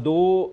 2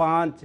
5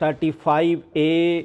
35A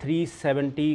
370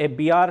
FBR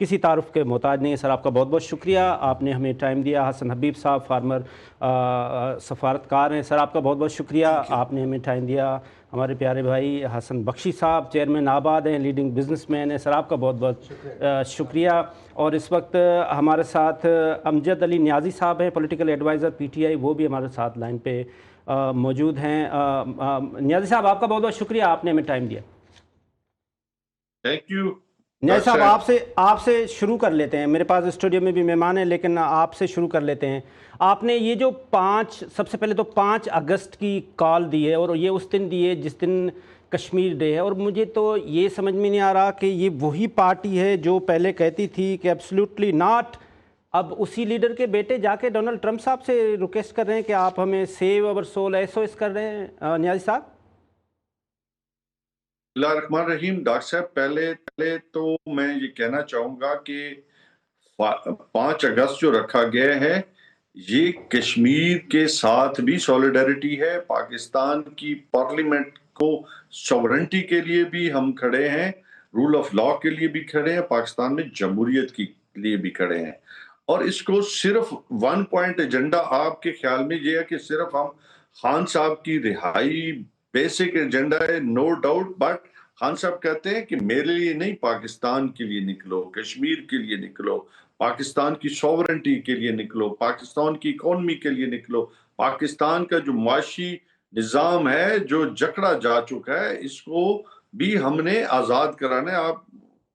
کسی تعارف کے محتاج نہیں ہے سر. آپ کا بہت بہت شکریہ, آپ نے ہمیں ٹائم دیا. حسن حبیب صاحب فارمر سفارتکار ہیں سر, آپ کا بہت بہت شکریہ, آپ نے ہمیں ٹائم دیا. ہمارے پیارے بھائی حسن بخشی صاحب چیئرمین آباد ہیں, لیڈنگ بزنس مین ہیں سر, آپ کا بہت بہت شکریہ. اور اس وقت ہمارے ساتھ امجد علی نیازی صاحب ہیں, political adviser P T I, وہ بھی ہمارے ساتھ لائن پہ موجود ہیں. نیازی صاحب آپ کا بہت بہت شکریہ, آپ نے ہمیں ٹائم دیا. Thank you. نیازی صاحب آپ سے شروع کر لیتے ہیں, میرے پاس اسٹوڈیو میں بھی مہمان ہیں لیکن آپ سے شروع کر لیتے ہیں. آپ نے یہ جو سب سے پہلے تو 5 اگست کی کال دی ہے, اور یہ اس دن دی ہے جس دن کشمیر ڈے ہے, اور مجھے تو یہ سمجھ میں نہیں آ رہا کہ یہ وہی پارٹی ہے جو پہلے کہتی تھی کہ ایبسلیوٹلی ناٹ. اب اسی لیڈر کے بیٹے جا کے ڈونلڈ ٹرمپ صاحب سے ریکویسٹ کر رہے ہیں کہ آپ ہمیں سیو اور سول SOS کر رہے ہیں. نیازی صاحب بسم اللہ الرحمن الرحیم. ڈاکٹر صاحب پہلے تو میں یہ کہنا چاہوں گا کہ 5 اگست جو رکھا گیا ہے یہ کشمیر کے ساتھ بھی سولیڈیرٹی ہے. پاکستان کی پارلیمنٹ کو سوورنٹی کے لیے بھی ہم کھڑے ہیں, رول آف لا کے لیے بھی کھڑے ہیں, پاکستان میں جمہوریت کے لیے بھی کھڑے ہیں. اور اس کو صرف 1 پوائنٹ ایجنڈا آپ کے خیال میں یہ ہے کہ صرف ہم خان صاحب کی رہائی بیسک ایجنڈا ہے, نو ڈاؤٹ, بٹ خان صاحب کہتے ہیں کہ میرے لیے نہیں, پاکستان کے لیے نکلو, کشمیر کے لیے نکلو, پاکستان کی سوورنٹی کے لیے نکلو, پاکستان کی اکانومی کے لیے نکلو, پاکستان کا جو معاشی نظام ہے جو جکڑا جا چکا ہے اس کو بھی ہم نے آزاد کرانا ہے. آپ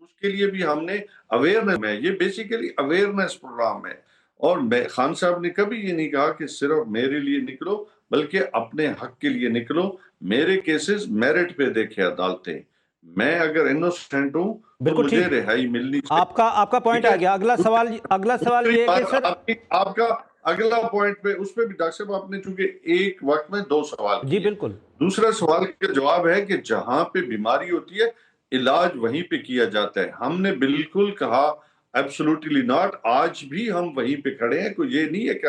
اس کے لیے بھی ہم نے اویئرنس ہے, یہ بیسیکلی اویئرنس پروگرام ہے. اور خان صاحب نے کبھی یہ نہیں کہا کہ صرف میرے لیے نکلو, بلکہ اپنے حق کے لیے نکلو. میرے کیسز میرٹ پہ دیکھے عدالتیں, میں اگر انوسنٹ ہوں تو مجھے رہائی ملنی چاہیے. آپ کا پوائنٹ آ گیا. اگلا سوال یہ ہے کہ سر آپ کا اگلا پوائنٹ پہ اس پہ بھی ڈاکٹر صاحب آپ نے چونکہ ایک وقت میں 2 سوال کیے. جی بالکل. دوسرا سوال کا جواب ہے کہ جہاں پہ بیماری ہوتی ہے علاج وہیں پہ کیا جاتا ہے. ہم نے بالکل کہا ایبسولوٹلی ناٹ, آج بھی ہم وہیں پہ کھڑے ہیں. کوئی یہ نہیں ہے کہ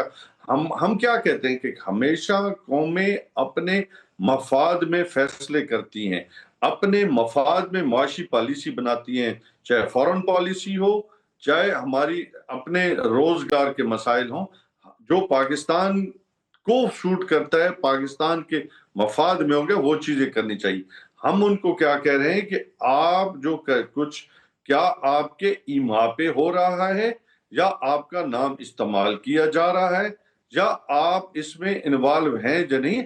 ہم کیا کہتے ہیں کہ ہمیشہ قومیں اپنے مفاد میں فیصلے کرتی ہیں, اپنے مفاد میں معاشی پالیسی بناتی ہیں, چاہے فورن پالیسی ہو, چاہے ہماری اپنے روزگار کے مسائل ہوں. جو پاکستان کو سوٹ کرتا ہے, پاکستان کے مفاد میں ہوں گے, وہ چیزیں کرنی چاہیے. ہم ان کو کیا کہہ رہے ہیں کہ آپ جو کچھ کیا آپ کے ایما پہ ہو رہا ہے, یا آپ کا نام استعمال کیا جا رہا ہے, یا آپ اس میں انوالو ہیں یا نہیں.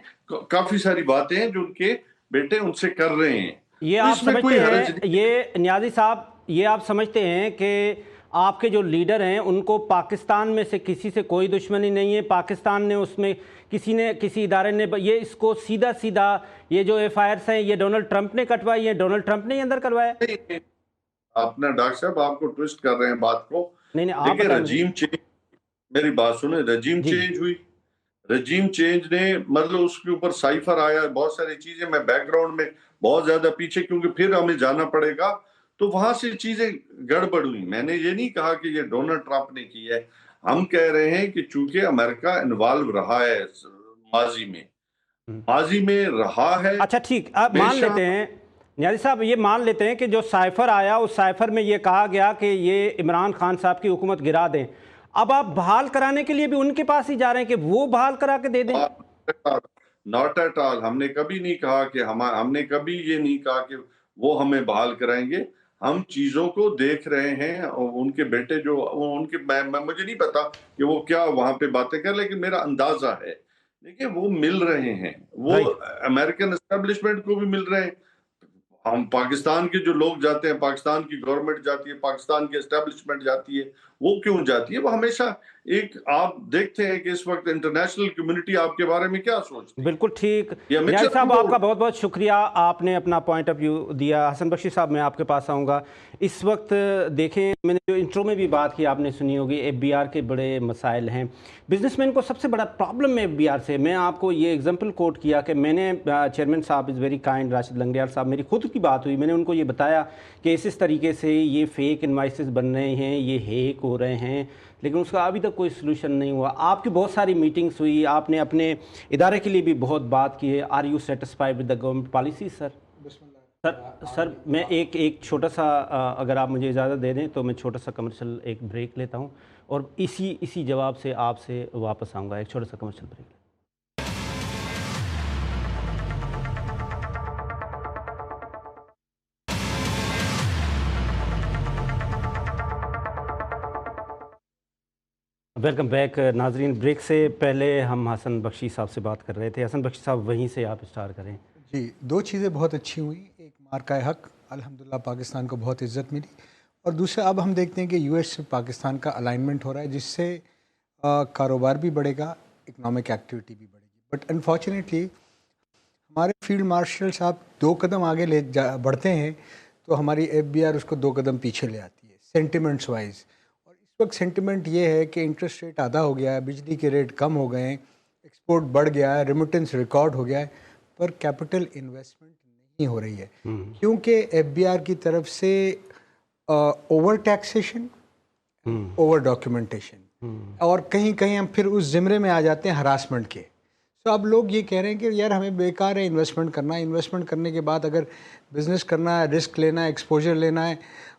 کافی ساری باتیں ہیں جو ان کے بیٹے ان سے کر رہے ہیں. یہ آپ سمجھتے ہیں, یہ نیازی صاحب یہ آپ سمجھتے ہیں کہ آپ کے جو لیڈر ہیں ان کو پاکستان میں سے کسی سے کوئی دشمنی نہیں ہے, پاکستان نے اس میں کسی ادارے نے یہ اس کو سیدھا یہ جو FIRs ہیں یہ ڈونلڈ ٹرمپ نے کٹوائی ہے, ڈونلڈ ٹرمپ نے اندر کروایا؟ اپنا ڈاکٹر صاحب آپ کو ٹویسٹ کر رہے ہیں بات کو. نہیں رجیم چینج, میری بات سنیں, رجیم چینج ہوئی, رجیم چینج نے مطلب اس کے اوپر سائفر آیا, بہت ساری چیزیں, میں بیک گراؤنڈ میں بہت زیادہ پیچھے کیونکہ پھر ہمیں جانا پڑے گا, تو وہاں سے چیزیں گڑبڑ ہوئی. میں نے یہ نہیں کہا کہ یہ ڈونلڈ ٹرمپ نے کی ہے, ہم کہہ رہے ہیں کہ چونکہ امریکہ انوالو رہا ہے ماضی میں رہا ہے. اچھا ٹھیک, اب مان لیتے ہیں نیازی صاحب, یہ مان لیتے ہیں کہ جو سائفر آیا اس سائفر میں یہ کہا گیا کہ یہ عمران خان صاحب کی حکومت گرا دیں. اب آپ بحال کرانے کے لیے بھی ان کے پاس ہی جا رہے ہیں کہ وہ بحال کرا کے دے دیں؟ Not at all. ہم نے کبھی نہیں کہا کہ ہم نے کبھی یہ نہیں کہا کہ وہ ہمیں بحال کرائیں گے. ہم چیزوں کو دیکھ رہے ہیں, ان کے بیٹے جو ان کے مجھے نہیں پتا کہ وہ کیا وہاں پہ باتیں کر, لیکن میرا اندازہ ہے دیکھیں وہ مل رہے ہیں, وہ امریکن اسٹیبلشمنٹ کو بھی مل رہے ہیں. ہم پاکستان کے جو لوگ جاتے ہیں, پاکستان کی گورنمنٹ جاتی ہے, پاکستان کی اسٹیبلشمنٹ جاتی ہے, وہ کیوں جاتی ہے؟ وہ ہمیشہ ایک, آپ دیکھتے ہیں کہ اس وقت انٹرنیشنل کمیونٹی آپ کے بارے میں کیا سوچتی ہے. بالکل ٹھیک. نیازی صاحب آپ کا بہت بہت شکریہ, آپ نے اپنا پوائنٹ آف ویو دیا. حسن بخشی صاحب میں آپ کے پاس آؤں گا. اس وقت دیکھیں, میں نے جو انٹرو میں بھی بات کی آپ نے سنی ہوگی, FBR کے بڑے مسائل ہیں. بزنس مین کو سب سے بڑا پرابلم ہے FBR سے. میں آپ کو یہ ایگزامپل کوٹ کیا کہ میں نے چیئرمین صاحب از ویری کائنڈ, راشد لنگریال صاحب, میری خود کی بات ہوئی, میں نے ان کو یہ بتایا کہ اس طریقے سے یہ فیک انوائسز بن رہے ہیں, یہ ہیک ہو رہے ہیں, لیکن اس کا ابھی تک کوئی سلوشن نہیں ہوا. آپ کی بہت ساری میٹنگز ہوئی, آپ نے اپنے ادارے کے لیے بھی بہت بات کی ہے. Are you satisfy with the government policy sir? Sir میں ایک چھوٹا سا اگر آپ مجھے اجازت دے دیں تو میں چھوٹا سا کمرشل ایک بریک لیتا ہوں اور اسی جواب سے آپ سے واپس آؤں گا. ایک چھوٹا سا کمرشل بریک. ویلکم بیک ناظرین. بریک سے پہلے ہم حسن بخشی صاحب سے بات کر رہے تھے. حسن بخشی صاحب وہیں سے آپ اسٹارٹ کریں. جی، دو چیزیں بہت اچھی ہوئیں. ایک مارکہ حق الحمدللہ پاکستان کو بہت عزت ملی، اور دوسرا اب ہم دیکھتے ہیں کہ یو ایس سے پاکستان کا الائنمنٹ ہو رہا ہے، جس سے کاروبار بھی بڑھے گا، اکنامک ایکٹیویٹی بھی بڑھے گی. بٹ انفارچونیٹلی ہمارے فیلڈ مارشل صاحب 2 قدم آگے بڑھتے ہیں تو ہماری ایف بی آر اس کو 2 قدم پیچھے لے آتی ہے سینٹیمنٹس وائز. اور اس وقت سینٹیمنٹ یہ ہے کہ انٹرسٹ ریٹ آدھا ہو گیا ہے، بجلی کے ریٹ کم ہو گئے ہیں، ایکسپورٹ بڑھ گیا ہے، ریمیٹنس ریکارڈ ہو گیا ہے، پر کیپٹل انویسٹمنٹ نہیں ہو رہی ہے کیونکہ ایف بی آر کی طرف سے اوور ٹیکسیشن، اوور ڈاکیومنٹیشن، اور کہیں کہیں ہم پھر اس زمرے میں آ جاتے ہیں ہراسمنٹ کے. تو اب لوگ یہ کہہ رہے ہیں کہ یار ہمیں بیکار ہے انویسٹمنٹ کرنا. انویسٹمنٹ کرنے کے بعد اگر بزنس کرنا ہے، رسک لینا ہے، ایکسپوجر لینا ہے،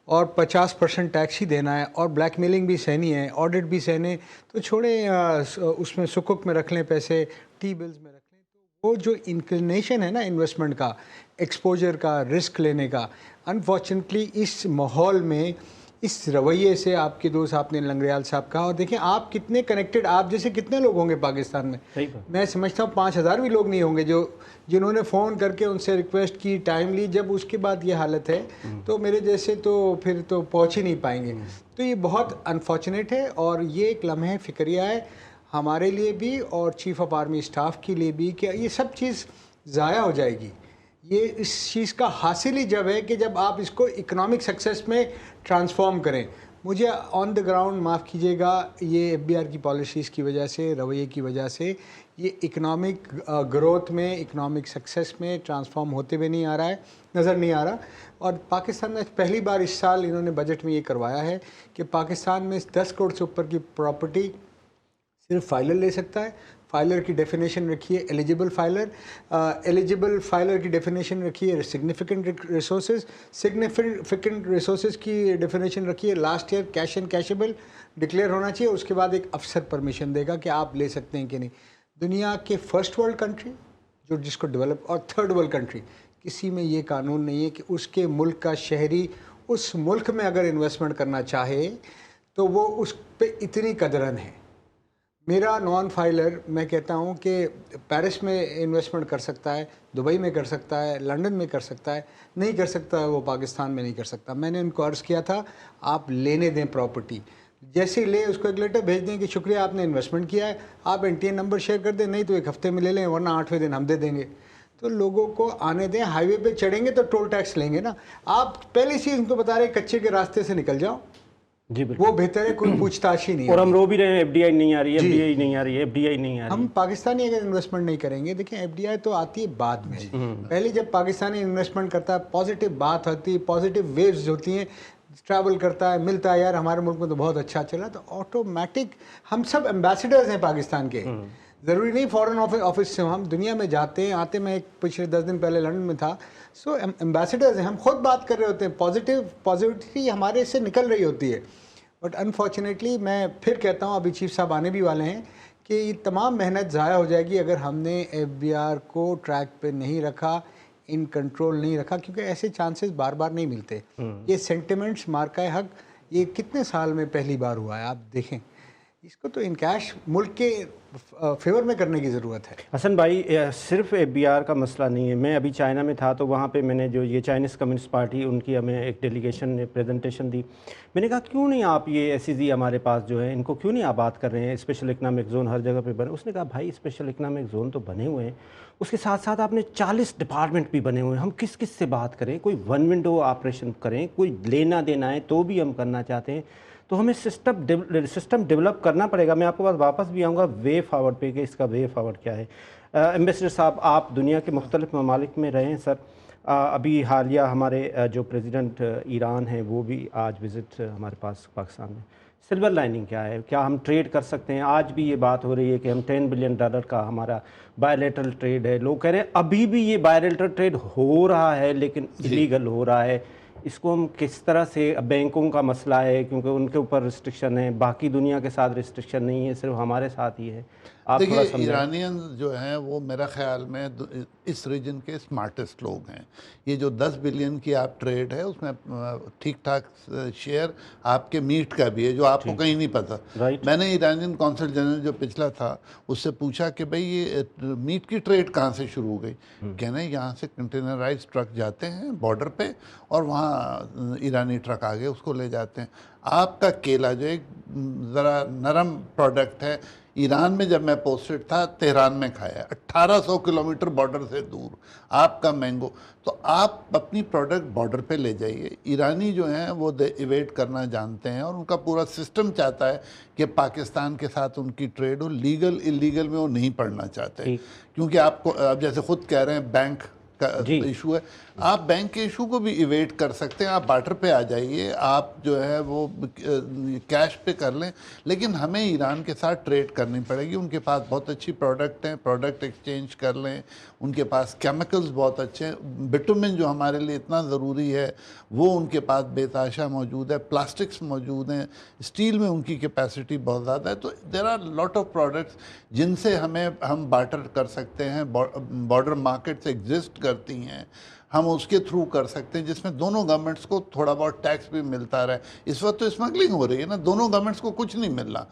اور 50% ٹیکس ہی دینا ہے، اور بلیک میلنگ بھی سہنی ہے، آڈٹ بھی سہنے، تو چھوڑیں اس میں سکک میں رکھ لیں پیسے، ٹی بلز میں رکھ لیں. تو وہ جو انکلینیشن ہے نا انویسٹمنٹ کا، ایکسپوجر کا، رسک لینے کا، انفارچونیٹلی اس ماحول میں، اس رویے سے آپ کے دوست آپ نے لنگریال صاحب کہا. اور دیکھیں آپ کتنے کنیکٹڈ، آپ جیسے کتنے لوگ ہوں گے پاکستان میں. میں سمجھتا ہوں 5000 بھی لوگ نہیں ہوں گے جنہوں نے فون کر کے ان سے ریکویسٹ کی، ٹائم لی. جب اس کے بعد یہ حالت ہے تو میرے جیسے تو پھر تو پہنچ ہی نہیں پائیں گے. تو یہ بہت انفارچونیٹ ہے، اور یہ ایک لمحہ فکریہ ہے ہمارے لیے بھی اور چیف آف آرمی اسٹاف کے لیے بھی کہ یہ سب چیز ضائع ہو جائے گی. یہ اس چیز کا حاصل ہی جب ہے کہ جب آپ اس کو اکنامک سکسیس میں ٹرانسفارم کریں. مجھے آن دا گراؤنڈ معاف کیجیے گا، یہ ایف بی آر کی پالیسیز کی وجہ سے، رویے کی وجہ سے یہ اکنامک گروتھ میں، اکنامک سکسیس میں ٹرانسفارم ہوتے ہوئے نہیں آ رہا ہے، نظر نہیں آ رہا. اور پاکستان میں پہلی بار اس سال انہوں نے بجٹ میں یہ کروایا ہے کہ پاکستان میں 10 کروڑ سے اوپر کی پراپرٹی صرف فائلر لے سکتا ہے. فائلر کی ڈیفینیشن رکھی ہے ایلیجیبل فائلر. ایلیجیبل فائلر کی ڈیفینیشن رکھی ہے سگنیفیکنٹ ریسورسز. سگنیفیکنٹ ریسورسز کی ڈیفینیشن رکھی ہے last year cash and cashable declare ہونا چاہیے. اس کے بعد ایک افسر پرمیشن دے گا کہ آپ لے سکتے ہیں کہ نہیں. دنیا کے فرسٹ ورلڈ کنٹری جس کو ڈیولپ، اور تھرڈ ورلڈ کنٹری، کسی میں یہ قانون نہیں ہے کہ اس کے ملک کا شہری اس ملک میں اگر انویسٹمنٹ کرنا چاہے تو وہ اس پہ اتنی قدرن ہے. میرا نان فائلر میں کہتا ہوں کہ پیرس میں انویسٹمنٹ کر سکتا ہے، دبئی میں کر سکتا ہے، لنڈن میں کر سکتا ہے، نہیں کر سکتا وہ پاکستان میں نہیں کر سکتا. میں نے ان کو عرض کیا تھا آپ لینے دیں پراپرٹی، جیسے ہی لے اس کو ایک لیٹر بھیج دیں کہ شکریہ آپ نے انویسٹمنٹ کیا ہے، آپ N T N number share کر دیں، نہیں تو 1 ہفتے میں لے لیں ورنہ 8ویں دن ہم دے دیں گے. تو لوگوں کو آنے دیں. ہائی وے پہ چڑھیں گے تو ٹول ٹیکس لیں گے نا. آپ پہلی چیز ان کو بتا رہے کچے کے راستے سے نکل جاؤ، جی بالکل وہ بہتر ہے، کوئی پوچھ تاچھ ہی نہیں. اور ہم رو بھی رہے ہیں ایف ڈی آئی نہیں آ رہی ہے، ایف ڈی آئی نہیں آ رہی ہے، ایف ڈی آئی نہیں آ رہی. ہم پاکستانی اگر انویسٹمنٹ نہیں کریں گے، دیکھیں ایف ڈی آئی تو آتی ہے بعد میں. پہلے جب پاکستانی انویسٹمنٹ کرتا ہے پازیٹیو بات ہوتی ہے، پازیٹیو ویوز ہوتی ہیں، ٹریول کرتا ہے، ملتا ہے یار ہمارے ملک میں تو بہت اچھا چلا، تو آٹومیٹک ہم سب ایمبیسڈرز ہیں پاکستان کے. ضروری نہیں فورن آفس سے ہم دنیا میں جاتے ہیں آتے. میں ایک پچھلے 10 دن پہلے لندن میں تھا. سو ایمبیسڈرز ہیں، ہم خود بات کر رہے ہوتے ہیں، پازیٹیوٹی ہمارے سے نکل رہی ہوتی ہے. بٹ انفارچونیٹلی میں پھر کہتا ہوں، ابھی چیف صاحب آنے بھی والے ہیں، کہ یہ تمام محنت ضائع ہو جائے گی اگر ہم نے ایف بی آر کو ٹریک پہ نہیں رکھا، ان کنٹرول نہیں رکھا، کیونکہ ایسے چانسز بار بار نہیں ملتے. یہ سینٹیمنٹس مارکہ حق یہ کتنے سال میں پہلی بار ہوا ہے. آپ دیکھیں اس کو تو انکیش ملک کے فیور میں کرنے کی ضرورت ہے. حسن بھائی صرف ایف بی آر کا مسئلہ نہیں ہے. میں ابھی چائنا میں تھا تو وہاں پہ میں نے جو یہ چائنیز کمیونسٹ پارٹی ان کی ہمیں ایک ڈیلیگیشن نے پریزنٹیشن دی. میں نے کہا کیوں نہیں آپ یہ ایس ای زی ہمارے پاس جو ہے ان کو کیوں نہیں آپ بات کر رہے ہیں، اسپیشل اکنامک زون ہر جگہ پہ بنے. اس نے کہا بھائی اسپیشل اکنامک زون تو بنے ہوئے ہیں، اس کے ساتھ ساتھ آپ نے 40 ڈپارٹمنٹ بھی بنے ہوئے ہیں. ہم کس کس سے بات کریں؟ کوئی ون ونڈو آپریشن کریں، کوئی لینا دینا ہے تو بھی ہم کرنا چاہتے ہیں. تو ہمیں سسٹم ڈیولپ کرنا پڑے گا. میں آپ کے پاس واپس بھی آؤں گا وے فارورڈ پہ کہ اس کا وے فارورڈ کیا ہے. ایمبیسڈر صاحب آپ دنیا کے مختلف ممالک میں رہے ہیں سر. ابھی حالیہ ہمارے جو پریزیڈنٹ ایران ہیں وہ بھی آج وزٹ ہمارے پاس پاکستان میں. سلور لائننگ کیا ہے؟ کیا ہم ٹریڈ کر سکتے ہیں؟ آج بھی یہ بات ہو رہی ہے کہ ہم $10 بلین کا ہمارا بائیلیٹرل ٹریڈ ہے. لوگ کہہ رہے ہیں ابھی بھی یہ بائیلیٹرل ٹریڈ ہو رہا ہے لیکن الیگل ہو رہا ہے. اس کو ہم کس طرح سے، بینکوں کا مسئلہ ہے کیونکہ ان کے اوپر ریسٹرکشن ہے، باقی دنیا کے ساتھ ریسٹرکشن نہیں ہے، صرف ہمارے ساتھ ہی ہے. آپ دیکھیے تھوڑا سمجھیں. ایرانین جو ہیں وہ میرا خیال میں اس ریجن کے اسمارٹسٹ لوگ ہیں. یہ جو 10 بلین کی آپ ٹریڈ ہے اس میں ٹھیک ٹھاک شیئر آپ کے میٹ کا بھی ہے جو آپ کو کہیں نہیں پتا. میں نے ایرانین کونسل جنرل جو پچھلا تھا اس سے پوچھا کہ بھئی یہ میٹ کی ٹریڈ کہاں سے شروع ہو گئی؟ کہنا یہاں سے کنٹینرائز ٹرک جاتے ہیں بارڈر پہ اور وہاں ایرانی ٹرک آگے اس کو لے جاتے ہیں. آپ کا کیلا جو ایک ذرا نرم پروڈکٹ ہے، ایران میں جب میں پوسٹڈ تھا تہران میں کھایا 1800 کلومیٹر بارڈر سے دور. آپ کا مینگو تو آپ اپنی پروڈکٹ بارڈر پہ لے جائیے. ایرانی جو ہیں وہ ایویٹ کرنا جانتے ہیں اور ان کا پورا سسٹم چاہتا ہے کہ پاکستان کے ساتھ ان کی ٹریڈ ہو. لیگل اللیگل میں وہ نہیں پڑنا چاہتے کیونکہ آپ کو اب جیسے خود کہہ رہے ہیں بینک کا ایشو ہے. آپ بینک کے ایشو کو بھی ایویٹ کر سکتے ہیں. آپ بارڈر پہ آ جائیے، آپ جو ہے وہ کیش پہ کر لیں. لیکن ہمیں ایران کے ساتھ ٹریڈ کرنی پڑے گی. ان کے پاس بہت اچھی پروڈکٹ ہیں، پروڈکٹ ایکسچینج کر لیں. ان کے پاس کیمیکلز بہت اچھے ہیں. بٹومن جو ہمارے لیے اتنا ضروری ہے وہ ان کے پاس بے تحاشا موجود ہے. پلاسٹکس موجود ہیں، اسٹیل میں ان کی کیپیسٹی بہت زیادہ ہے. تو there are lot of products جن سے ہم بارٹر کر سکتے ہیں. بارڈر مارکیٹس ایگزسٹ کرتی ہیں، ہم اس کے تھرو کر سکتے ہیں جس میں دونوں گورنمنٹس کو تھوڑا بہت ٹیکس بھی ملتا رہے. اس وقت تو اسمگلنگ ہو رہی ہے نا، دونوں گورنمنٹس کو کچھ نہیں مل رہا.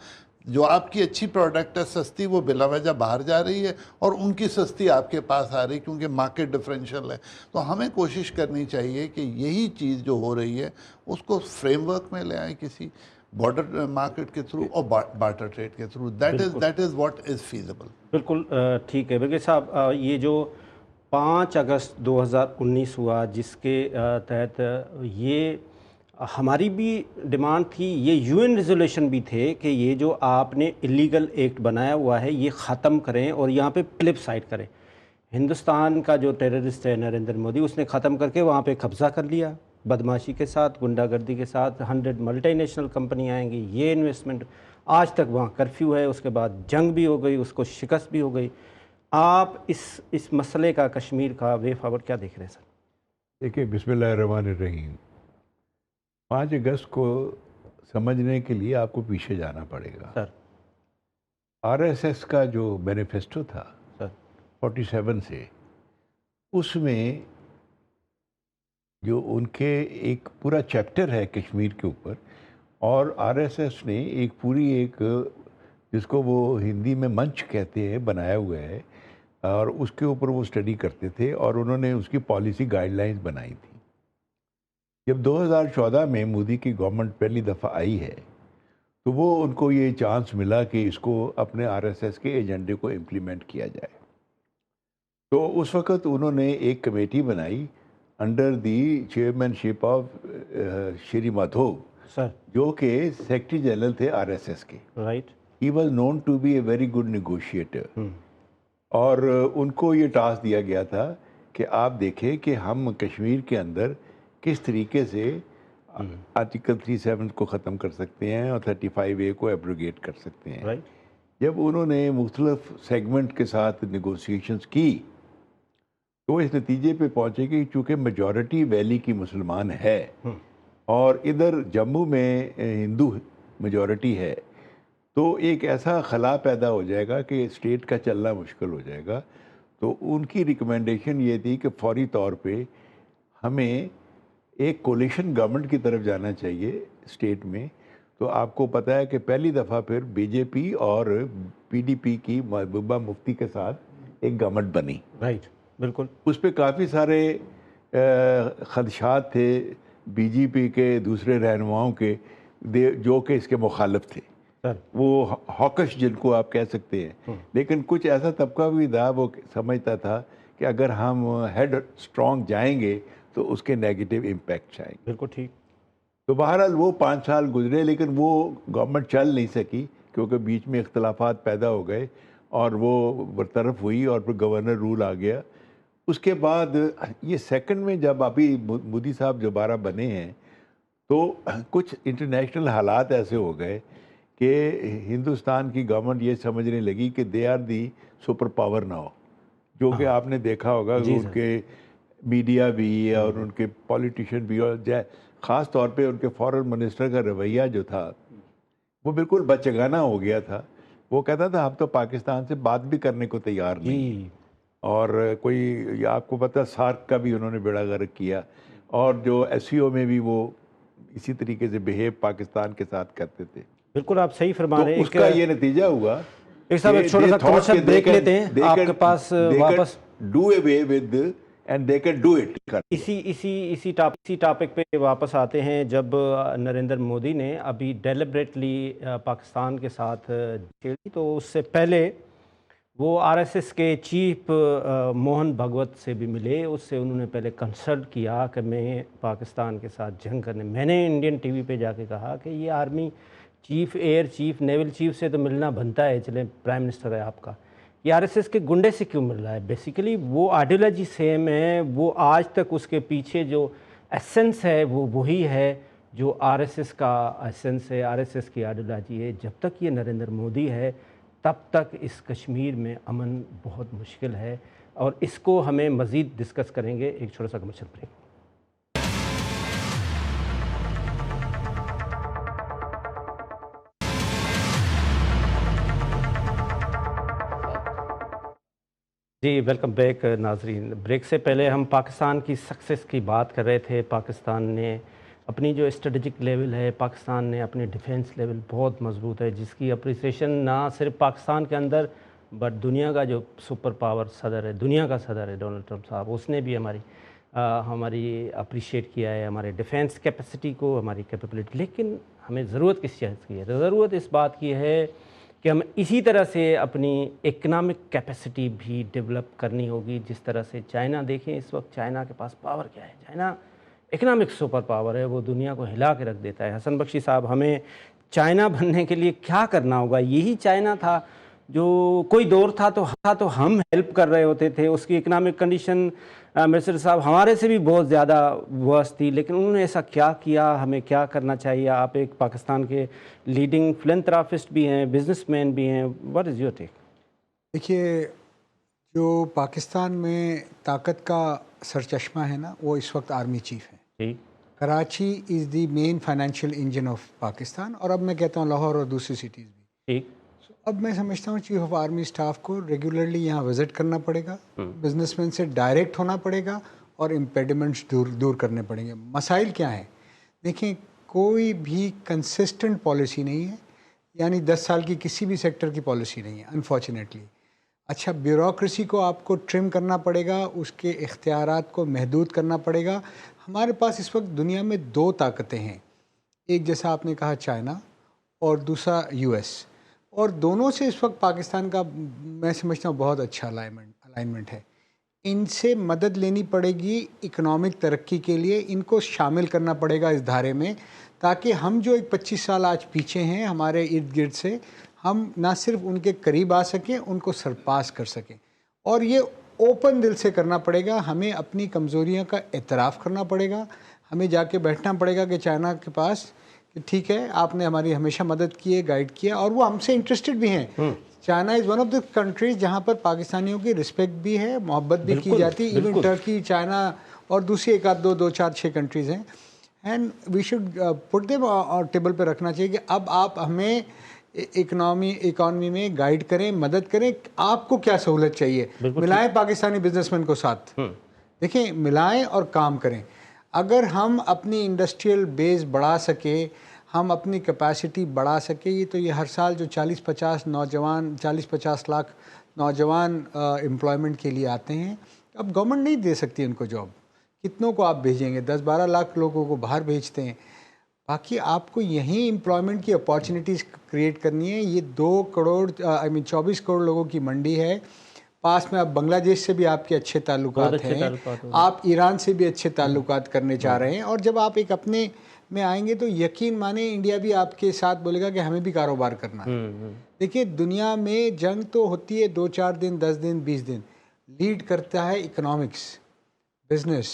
جو آپ کی اچھی پروڈکٹ ہے سستی وہ بلا وجہ باہر جا رہی ہے اور ان کی سستی آپ کے پاس آ رہی کیونکہ مارکیٹ ڈفرینشیل ہے. تو ہمیں کوشش کرنی چاہیے کہ یہی چیز جو ہو رہی ہے اس کو فریم ورک میں لے آئیں کسی بارڈر مارکیٹ کے تھرو اور بارٹر ٹریڈ کے through. That is what is feasible. بالکل ٹھیک ہے. بلکہ صاحب یہ جو 5 اگست 2019 ہوا جس کے تحت یہ ہماری بھی ڈیمانڈ تھی، یہ یو این ریزولیوشن بھی تھے کہ یہ جو آپ نے اللیگل ایکٹ بنایا ہوا ہے یہ ختم کریں اور یہاں پہ فلپ سائڈ کریں. ہندوستان کا جو ٹیررسٹ ہے نریندر مودی، اس نے ختم کر کے وہاں پہ قبضہ کر لیا بدماشی کے ساتھ، گنڈا گردی کے ساتھ. 100 ملٹی نیشنل کمپنی آئیں گی، یہ انویسٹمنٹ. آج تک وہاں کرفیو ہے، اس کے بعد جنگ بھی ہو گئی، اس کو شکست بھی ہو گئی. آپ اس مسئلے کا، کشمیر کا وے فارورڈ کیا دیکھ رہے ہیں سر؟ دیکھیے بسم اللہ الرحمن الرحیم. 5 اگست کو سمجھنے کے لیے آپ کو پیچھے جانا پڑے گا. سر آر ایس ایس کا جو مینیفیسٹو تھا 47 سے، اس میں جو ان کے ایک پورا چیپٹر ہے کشمیر کے اوپر، اور آر ایس ایس نے ایک پوری ایک جس کو وہ ہندی میں منچ کہتے ہیں بنایا ہوا ہے، اور اس کے اوپر وہ اسٹڈی کرتے تھے اور انہوں نے اس کی پالیسی گائیڈ لائنز بنائی تھی. جب 2014 میں مودی کی گورنمنٹ پہلی دفعہ آئی ہے تو وہ ان کو یہ چانس ملا کہ اس کو اپنے آر ایس ایس کے ایجنڈے کو امپلیمنٹ کیا جائے. تو اس وقت انہوں نے ایک کمیٹی بنائی under the chairman ship of Shri Madhav, جو کہ سیکرٹری جنرل تھے آر ایس ایس کے. Right. He was known to be a very good negotiator. اور ان کو یہ ٹاسک دیا گیا تھا کہ آپ دیکھیں کہ ہم کشمیر کے اندر کس طریقے سے آرٹیکل 37 کو ختم کر سکتے ہیں اور 35A کو ایبروگیٹ کر سکتے ہیں. جب انہوں نے مختلف سیگمنٹ کے ساتھ نیگوسیشنز کی تو اس نتیجے پہ پہنچے کہ چونکہ میجورٹی ویلی کی مسلمان ہے اور ادھر جموں میں ہندو میجورٹی ہے، تو ایک ایسا خلا پیدا ہو جائے گا کہ اسٹیٹ کا چلنا مشکل ہو جائے گا. تو ان کی ریکمنڈیشن یہ تھی کہ فوری طور پہ ہمیں ایک کولیشن گورنمنٹ کی طرف جانا چاہیے اسٹیٹ میں. تو آپ کو پتہ ہے کہ پہلی دفعہ پھر بی جے پی اور پی ڈی پی کی محبوبہ مفتی کے ساتھ ایک گورنمنٹ بنی. رائٹ. بالکل. اس پہ کافی سارے خدشات تھے بی جے پی کے دوسرے رہنماؤں کے جو کہ اس کے مخالف تھے، وہ ہاکش جن کو آپ کہہ سکتے ہیں. لیکن کچھ ایسا طبقہ بھی تھا وہ سمجھتا تھا کہ اگر ہم ہیڈ اسٹرانگ جائیں گے تو اس کے نیگیٹو امپیکٹس آئیں گے. بالکل ٹھیک. تو بہرحال وہ 5 سال گزرے لیکن وہ گورنمنٹ چل نہیں سکی کیونکہ بیچ میں اختلافات پیدا ہو گئے اور وہ برطرف ہوئی اور پھر گورنر رول آ گیا. اس کے بعد یہ سیکنڈ میں جب ابھی مودی صاحب دوبارہ بنے ہیں تو کچھ انٹرنیشنل حالات ایسے ہو گئے کہ ہندوستان کی گورنمنٹ یہ سمجھنے لگی کہ they are the super power now, جو کہ آپ نے دیکھا ہوگا کہ ان کے میڈیا بھی اور ان کے پولیٹیشین بھی، اور خاص طور پہ ان کے فارن منسٹر کا رویہ جو تھا وہ بالکل بچگانہ ہو گیا تھا. وہ کہتا تھا ہم تو پاکستان سے بات بھی کرنے کو تیار نہیں. اور کوئی آپ کو پتہ سارک کا بھی انہوں نے بیڑا غرق کیا، اور جو ایس سی او میں بھی وہ اسی طریقے سے بہیو پاکستان کے ساتھ کرتے تھے. بالکل آپ صحیح فرما رہے ہیں. اس کا یہ نتیجہ ہوا ایک صاحب ایک چھوٹا سا کمرشل بریک لیتے ہیں آپ کے پاس واپس. Do away with and they can do it. اسی ٹاپک پہ واپس آتے ہیں. جب نریندر مودی نے ابھی ڈیلیبریٹلی پاکستان کے ساتھ چھیڑی تو اس سے پہلے وہ آر ایس ایس کے چیف موہن بھگوت سے بھی ملے. اس سے انہوں نے پہلے کنسلٹ کیا کہ میں پاکستان کے ساتھ جنگ کرنے. میں نے انڈین ٹی وی پہ جا کے کہا کہ یہ army chief, air chief, naval chief سے تو ملنا بنتا ہے، چلیں پرائم منسٹر ہے آپ کا، یہ آر ایس ایس کے گنڈے سے کیوں مل رہا ہے؟ بیسیکلی وہ آئیڈیالوجی سیم ہے، وہ آج تک اس کے پیچھے جو ایسنس ہے وہ وہی ہے جو آر ایس ایس کا ایسنس ہے، آر ایس ایس کی آئیڈیالوجی ہے. جب تک یہ نریندر مودی ہے تب تک اس کشمیر میں امن بہت مشکل ہے، اور اس کو ہمیں مزید ڈسکس کریں گے. ایک چھوٹا سا کمرشل بریک. جی ویلکم بیک ناظرین. بریک سے پہلے ہم پاکستان کی سکسیس کی بات کر رہے تھے. پاکستان نے اپنی جو اسٹریٹجک لیول ہے، پاکستان نے اپنی ڈیفینس لیول بہت مضبوط ہے، جس کی اپریسیشن نہ صرف پاکستان کے اندر بٹ دنیا کا جو سپر پاور صدر ہے، دنیا کا صدر ہے ڈونلڈ ٹرمپ صاحب، اس نے بھی ہماری اپریشیٹ کیا ہے، ہمارے ڈیفینس کیپیسٹی کو، ہماری کیپیبلٹی. لیکن ہمیں ضرورت کس چیز کی ہے؟ ضرورت اس بات کی ہے کہ ہم اسی طرح سے اپنی اکنامک کیپیسٹی بھی ڈیولپ کرنی ہوگی. جس طرح سے چائنا دیکھیں اس وقت چائنا کے پاس پاور کیا ہے، چائنا اکنامک سپر پاور ہے، وہ دنیا کو ہلا کے رکھ دیتا ہے. حسن بخشی صاحب، ہمیں چائنا بننے کے لیے کیا کرنا ہوگا؟ یہی چائنا تھا جو کوئی دور تھا تو ہم ہیلپ کر رہے ہوتے تھے. اس کی اکنامک کنڈیشن مرسل صاحب ہمارے سے بھی بہت زیادہ ورس تھی، لیکن انہوں نے ایسا کیا کیا؟ ہمیں کیا کرنا چاہیے؟ آپ ایک پاکستان کے لیڈنگ فلنتھراپسٹ بھی ہیں، بزنس مین بھی ہیں. What is your take? دیکھیے، جو پاکستان میں طاقت کا سرچشمہ ہے نا، وہ اس وقت آرمی چیف ہے. جی. کراچی از دی مین فائنینشیل انجن آف پاکستان، اور اب میں کہتا ہوں لاہور اور دوسری سٹیز بھی. ٹھیک. اب میں سمجھتا ہوں چیف آف آرمی اسٹاف کو ریگولرلی یہاں وزٹ کرنا پڑے گا، بزنس مین سے ڈائریکٹ ہونا پڑے گا، اور امپیڈیمنٹس دور کرنے پڑیں گے. مسائل کیا ہیں؟ دیکھیں، کوئی بھی کنسسٹنٹ پالیسی نہیں ہے، یعنی 10 سال کی کسی بھی سیکٹر کی پالیسی نہیں ہے انفارچونیٹلی. اچھا، بیوروکریسی کو آپ کو ٹرم کرنا پڑے گا، اس کے اختیارات کو محدود کرنا پڑے گا. ہمارے پاس اس وقت دنیا میں 2 طاقتیں ہیں، ایک جیسا آپ نے کہا چائنا، اور دوسرا یو ایس، اور دونوں سے اس وقت پاکستان کا میں سمجھتا ہوں بہت اچھا الائنمنٹ ہے. ان سے مدد لینی پڑے گی اکنامک ترقی کے لیے، ان کو شامل کرنا پڑے گا اس دھارے میں، تاکہ ہم جو ایک 25 سال آج پیچھے ہیں ہمارے ارد گرد سے، ہم نہ صرف ان کے قریب آ سکیں، ان کو سرپاس کر سکیں. اور یہ اوپن دل سے کرنا پڑے گا. ہمیں اپنی کمزوریوں کا اعتراف کرنا پڑے گا. ہمیں جا کے بیٹھنا پڑے گا کہ چائنا کے پاس کہ ٹھیک ہے، آپ نے ہماری ہمیشہ مدد کی ہے، گائیڈ کیا، اور وہ ہم سے انٹرسٹڈ بھی ہیں. China is one of the countries جہاں پر پاکستانیوں کی رسپیکٹ بھی ہے، محبت بھی کی جاتی ہے. ایون ٹرکی، چائنا اور دوسری ایک آدھ 2 4 6 کنٹریز ہیں. And we should put them اور ٹیبل پہ رکھنا چاہیے کہ اب آپ ہمیں اکانومی میں گائیڈ کریں، مدد کریں. آپ کو کیا سہولت چاہیے؟ ملائیں پاکستانی بزنس مین کو ساتھ. دیکھیں، ملائیں اور کام کریں. اگر ہم اپنی انڈسٹریل بیس بڑھا سکے، ہم اپنی کیپیسٹی بڑھا سکے، تو یہ ہر سال جو 40-50 لاکھ نوجوان امپلائمنٹ کے لیے آتے ہیں، اب گورنمنٹ نہیں دے سکتی ان کو جاب. کتنوں کو آپ بھیجیں گے؟ 10-12 لاکھ لوگوں کو باہر بھیجتے ہیں. باقی آپ کو یہیں امپلائمنٹ کی اپارچونیٹیز کریٹ کرنی ہے. یہ 24 کروڑ لوگوں کی منڈی ہے. پاس میں اب بنگلہ دیش سے بھی آپ کے اچھے تعلقات ہیں، آپ ایران سے بھی اچھے تعلقات کرنے چاہ رہے ہیں، اور جب آپ ایک اپنے میں آئیں گے تو یقین مانیں انڈیا بھی آپ کے ساتھ بولے گا کہ ہمیں بھی کاروبار کرنا ہے. دیکھیے، دنیا میں جنگ تو ہوتی ہے 2-4 دن، 10 دن، 20 دن. لیڈ کرتا ہے اکنامکس، بزنس،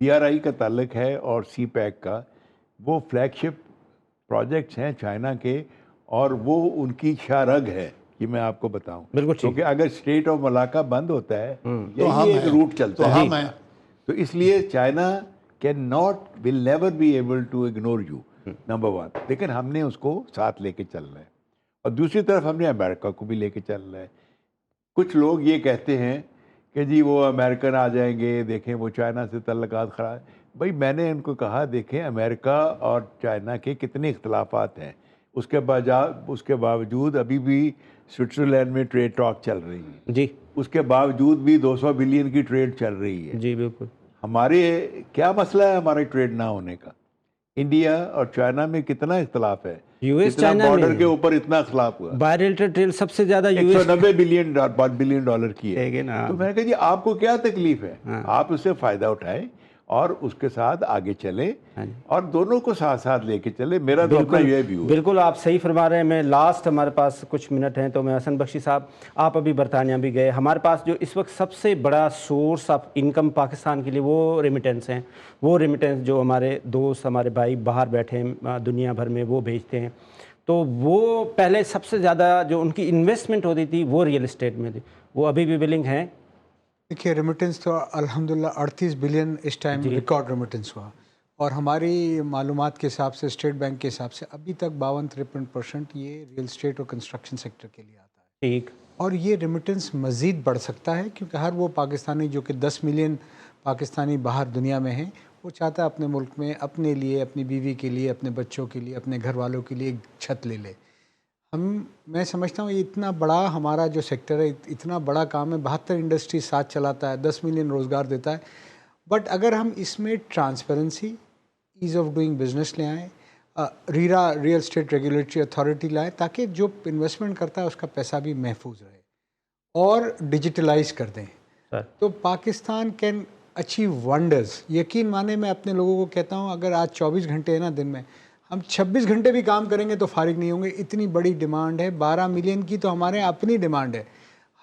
BRI کا تعلق ہے اور سی پیک کا، وہ فلیگشپ پروجیکٹس ہیں چائنا کے، اور وہ ان کی شارگ ہے، یہ میں آپ کو بتاؤں، بالکل ٹھیک، کیونکہ اگر اسٹریٹ آف ملاکا بند ہوتا ہے تو ہم یہی ایک ہیں، روٹ چلتا تو ہے، ہم ہیں۔ تو اس لیے China can not will never be able to ignore you, number one, لیکن ہم نے اس کو ساتھ لے کے چلنا ہے، اور دوسری طرف ہم نے امریکہ کو بھی لے کے چلنا ہے۔ کچھ لوگ یہ کہتے ہیں کہ جی وہ امریکن آ جائیں گے، دیکھیں وہ چائنا سے تعلقات خراب، بھائی میں نے ان کو کہا دیکھیں امریکہ اور چائنا کے کتنے اختلافات ہیں، اس کے باوجود ابھی بھی سوئٹزرلینڈ میں ٹریڈ ٹاک چل رہی ہے، جی اس کے باوجود بھی 200 بلین کی ٹریڈ چل رہی ہے۔ جی بالکل، ہمارے کیا مسئلہ ہے ہمارے ٹریڈ نہ ہونے کا؟ انڈیا اور چائنا میں کتنا اختلاف ہے، US کتنا چائنا بارڈر میں کے اوپر اتنا اختلاف ہوا، بائیلیٹرل ٹریڈ سب سے زیادہ $190 بلین ڈالر کی ہے ہے۔ کہ نا، تو میں نے کہا جی آپ کو کیا تکلیف ہے، ہاں، آپ اس سے فائدہ اٹھائیں اور اس کے ساتھ آگے چلیں، ہاں جی، اور دونوں کو ساتھ ساتھ لے کے چلیں، میرا تو اپنا یہ ویو ہے۔ بالکل آپ صحیح فرما رہے ہیں۔ میں لاسٹ ہمارے پاس کچھ منٹ ہیں تو میں حسن بخشی صاحب، آپ ابھی برطانیہ بھی گئے، ہمارے پاس جو اس وقت سب سے بڑا سورس آف انکم پاکستان کے لیے وہ ریمیٹنس ہیں، وہ ریمیٹنس جو ہمارے دوست ہمارے بھائی باہر بیٹھے ہیں دنیا بھر میں وہ بھیجتے ہیں، تو وہ پہلے سب سے زیادہ جو ان کی انویسٹمنٹ ہوتی تھی وہ ریئل اسٹیٹ میں تھی، وہ ابھی بھی ولنگ ہیں۔ دیکھیے ریمیٹنس تو الحمدللہ 38 بلین اس ٹائم ریکارڈ ریمیٹنس ہوا، اور ہماری معلومات کے حساب سے اسٹیٹ بینک کے حساب سے ابھی تک 52-53% یہ ریئل اسٹیٹ اور کنسٹرکشن سیکٹر کے لیے آتا ہے، ٹھیک، اور یہ ریمیٹنس مزید بڑھ سکتا ہے کیونکہ ہر وہ پاکستانی جو کہ 10 ملین پاکستانی باہر دنیا میں ہیں، وہ چاہتا ہے اپنے ملک میں اپنے لیے، اپنی بیوی کے لیے، اپنے بچوں کے لیے، اپنے گھر والوں کے لیے ایک چھت لے لے۔ میں سمجھتا ہوں یہ اتنا بڑا ہمارا جو سیکٹر ہے، اتنا بڑا کام ہے، 72 انڈسٹری ساتھ چلاتا ہے، 10 ملین روزگار دیتا ہے، بٹ اگر ہم اس میں transparency, as of doing business لے آئیں، ریئل اسٹیٹ ریگولیٹری اتھارٹی لائیں، تاکہ جو انویسٹمنٹ کرتا ہے اس کا پیسہ بھی محفوظ رہے، اور ڈیجیٹلائز کر دیں، تو پاکستان کین اچیو ونڈرز۔ یقین مانے میں اپنے لوگوں کو کہتا ہوں، اگر آج 24 گھنٹے ہیں نا دن میں، ہم 26 گھنٹے بھی کام کریں گے تو فارغ نہیں ہوں گے، اتنی بڑی ڈیمانڈ ہے، 12 ملین کی تو ہمارے اپنی ڈیمانڈ ہے،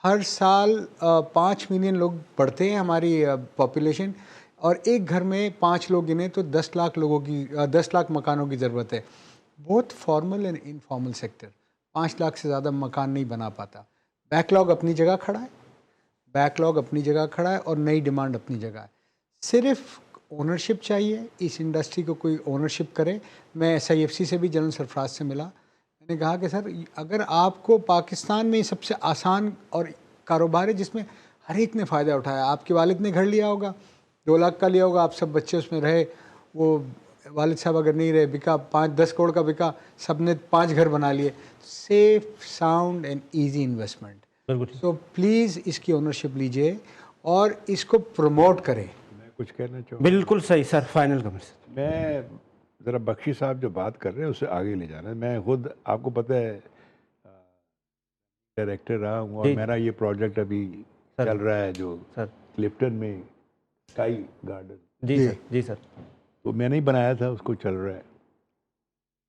ہر سال 5 ملین لوگ بڑھتے ہیں ہماری پاپولیشن، اور ایک گھر میں 5 لوگ گنے تو 10 لاکھ لوگوں کی 10 لاکھ مکانوں کی ضرورت ہے، بہت formal and informal sector 5 lakh سے زیادہ مکان نہیں بنا پاتا، بیک لاگ اپنی جگہ کھڑا ہے، بیک لاگ اپنی جگہ کھڑا ہے، اور نئی ڈیمانڈ اپنی جگہ ہے، صرف اونرشپ چاہیے، اس انڈسٹری کو کوئی اونرشپ کرے۔ میں SIFC سے بھی جنرل سرفراز سے ملا، میں نے کہا کہ سر اگر آپ کو پاکستان میں سب سے آسان اور کاروبار ہے جس میں ہر ایک نے فائدہ اٹھایا، آپ کے والد نے گھر لیا ہوگا 2 لاکھ کا لیا ہوگا، آپ سب بچے اس میں رہے، وہ والد صاحب اگر نہیں رہے، بکا 5-10 کروڑ کا بکا، سب نے 5 گھر بنا لیے، safe, sound and easy investment, so please اس کی اونرشپ لیجئے اور اس کو پروموٹ کریں۔ میں کچھ کہنا چاہوں، بالکل صحیح سر، فائنل کمنٹس۔ میں ذرا بخشی صاحب جو بات کر رہے ہیں اسے آگے لے جانا ہے، میں خود آپ کو پتہ ہے ڈائریکٹر رہا ہوں، اور میرا یہ پروجیکٹ ابھی چل رہا ہے جو کلفٹن میں اسکائی گارڈن، جی سر، جی سر، تو میں نے ہی بنایا تھا، اس کو چل رہا ہے،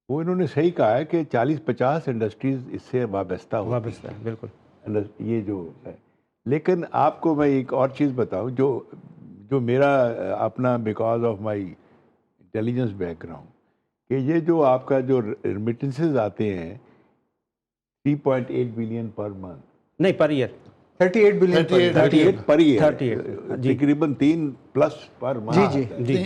وہ انہوں نے صحیح کہا ہے کہ 40-50 انڈسٹریز اس سے وابستہ ہوتی ہیں، بالکل، یہ جو ہے، لیکن آپ کو میں ایک اور چیز بتاؤں جو میرا اپنا because of my intelligence back ground, کہ یہ جو آپ کا جو ریمیٹنسز آتے ہیں 3.8 بلین پر منتھ، نہیں per year, 38 billion 38 per year, 38 تقریباً 3 پلس پر منتھ، جی،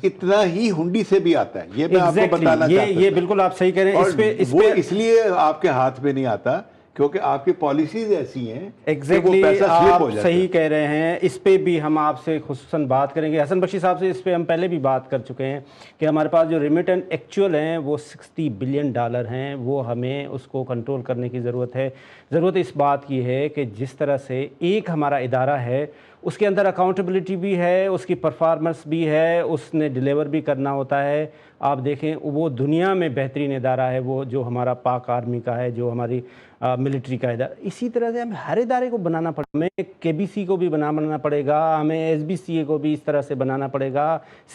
اتنا ہی ہنڈی سے بھی آتا ہے، یہ میں آپ کو بتانا چاہتا ہوں، یہ بالکل آپ صحیح کہہ رہے ہیں، اور وہ اس لیے آپ کے ہاتھ میں نہیں آتا کیونکہ آپ کی پالیسیز ایسی ہیں کہ وہ پیسہ سلپ ہو جاتا ہے۔ صحیح کہہ رہے ہیں، اس پہ بھی ہم آپ سے خصوصاً بات کریں گے، حسن بخشی صاحب سے اس پہ ہم پہلے بھی بات کر چکے ہیں کہ ہمارے پاس جو ریمیٹنٹ ایکچوئل ہیں وہ $60 بلین ہیں، وہ ہمیں اس کو کنٹرول کرنے کی ضرورت ہے۔ ضرورت اس بات کی ہے کہ جس طرح سے ایک ہمارا ادارہ ہے، اس کے اندر اکاؤنٹیبلٹی بھی ہے، اس کی پرفارمنس بھی ہے، اس نے ڈیلیور بھی کرنا ہوتا ہے۔ آپ دیکھیں وہ دنیا میں بہترین ادارہ ہے، وہ جو ہمارا پاک آرمی کا ہے، جو ہماری ملٹری کا ادارہ، اسی طرح سے ہمیں ہر ادارے کو بنانا پڑے گا، ہمیں KBC کو بھی بنانا پڑے گا، ہمیں SBCA کو بھی اس طرح سے بنانا پڑے گا،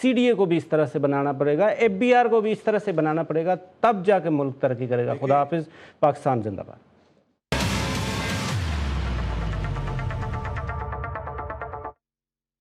CDA کو بھی اس طرح سے بنانا پڑے گا، FBR کو بھی اس طرح سے بنانا پڑے گا، تب جا کے ملک ترقی کرے گا۔ خدا حافظ، پاکستان زندہ باد۔